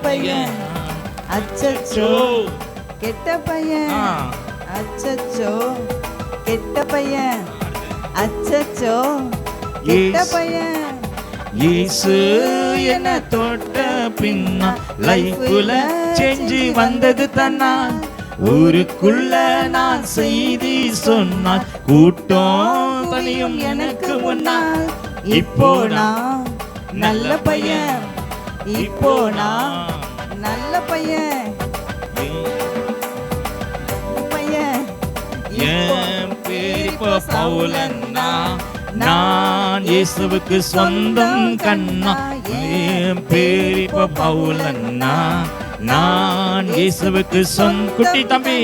பையன் அச்சச்சோ கெட்ட பையன் அச்சச்சோ கெட்ட பையன் அச்சச்சோ கெட்ட பையன். இயேசு என்ன தொட்ட பின்னா லைஃப்ல செஞ்சு வந்தது தன்னா. ஊருக்குள்ள நான் செய்தி சொன்னால் கூட்டம் தனியும் எனக்கு முன்னால். இப்போ நான் நல்ல பையன், இப்போ நான் நல்ல பையன் பையன். என் பேர் இப்போ பவுலன்னா, நான் இயேசுவுக்கு சொந்தம் கண்ணா. என் பேர் இப்போ பவுலன்னா, நான் இயேசுவுக்கு சொந்த. குட்டி தம்பி,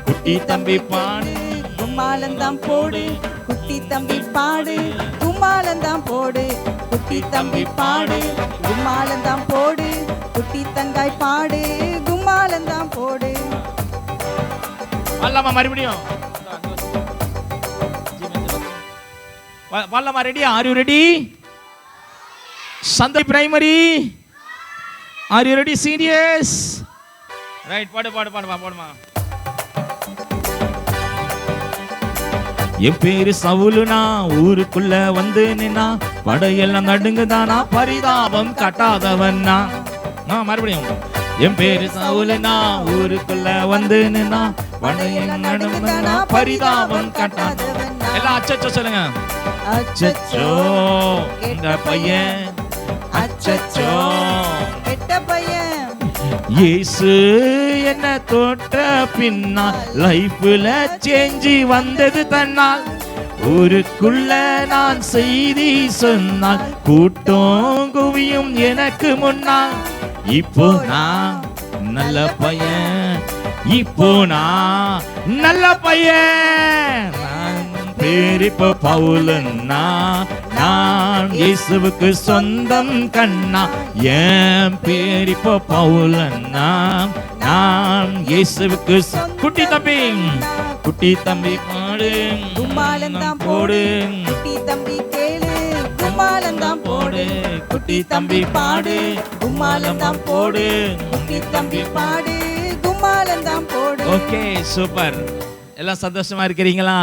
குட்டி தம்பி பாடு கும்மாளந்தான் போடு, குட்டி தம்பி பாடு கும்மாளந்தான் போடு, குட்டி தம்பி பாடு கும்மாளந்தான் போடு, குட்டி தங்காய் பாடு கும்மாளந்தான் போடு. வரலாமா மறுபடியும்? வரலாமா? ரெடியா? Are you ready? சந்தை primary, are you ready serious? Right, பாடு பாடு பாடுமா பாடுமா. என் பேரு சவுலுனா, ஊருக்குள்ள வந்து நின்னா படையெல்லாம் நடுங்குதானா, பரிதாபம் கட்டாதவன்னா. மறுபடியும். என் பேரு சவுலுனா, ஊருக்குள்ள வந்து நின்னா படையெல்லாம் நடுங்குதானா, பரிதாபம் கட்டாதவன்னா. எல்லாம் அச்சச்சோ சொல்லுங்க. அச்சச்சோ இந்த பையன், அச்சச்சோ கெட்ட பையன். இயேசு என்ன தொட்ட பின்னா லைஃப்ல சேஞ்சி வந்தது தன்னால். ஊருக்குள்ள நான் செய்தி சொன்னால் கூட்டம் குவியும் எனக்கு முன்னால். இப்போ நான் நல்ல பையன், இப்போ நான் நல்ல பையன். பேர் இப்போ பவுலன்னா, நான் இயேசுவுக்கு சொந்தம் கண்ணா. என் பேர் இப்போ பவுலன்னா, நான் இயேசுவுக்கு. குட்டி தம்பி, குட்டி தம்பி பாடு கும்மாளந்தான் போடு, குட்டி தம்பி கேளு கும்மாளந்தான் போடு, குட்டி தம்பி பாடு கும்மாளந்தான் போடு, குட்டி தம்பி பாடு கும்மாளந்தான் போடு. Okay, super. எல்லாம் சந்தோஷமா இருக்கிறீங்களா?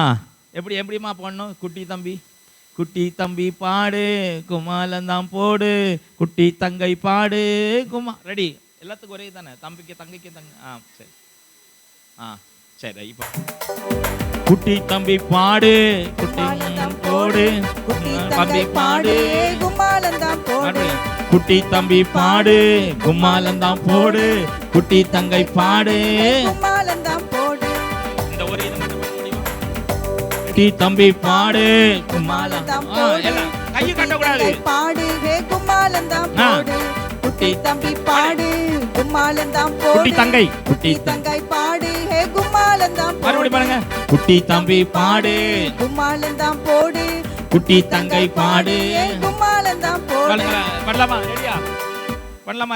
எப்படிமா போடணும்? குட்டி தம்பி, குட்டி தம்பி பாடு கும்மாளந்தான் போடு, குட்டி தங்கை பாடு கும்மா. ரெடி? எல்லாத்துக்கும் ஒரே தானே? தம்பிக்கு தங்கைக்கு தங்க. சரி சரி. இப்போ குட்டி தம்பி பாடு, குட்டி போடு, குட்டி தம்பி பாடு கும்மாளந்தான் போடு, குட்டி தம்பி பாடு கும்மாளந்தான் போடு, குட்டி தங்கை பாடு கும்மாளந்தான் போடு. இந்த ஒரு இது மட்டும் முடியுமா? குட்டி தம்பி பாடு கும்மாளந்தான் போடு, எல்லாம் கையை கட்ட கூடாது. பாடு ஹே கும்மாளந்தான் போடு, குட்டி தம்பி பாடு கும்மாளந்தான் போடு, குட்டி தங்கை, குட்டி தங்கை பாடு ஹே கும்மாளந்தான் போடு. மறுபடியும் பாருங்க. குட்டி தம்பி பாடு கும்மாளந்தான் போடு, குட்டி தங்கை பாடு கும்மாளந்தான் போடு. பண்ணலாமா? ரெடியா? பண்ணலாமா?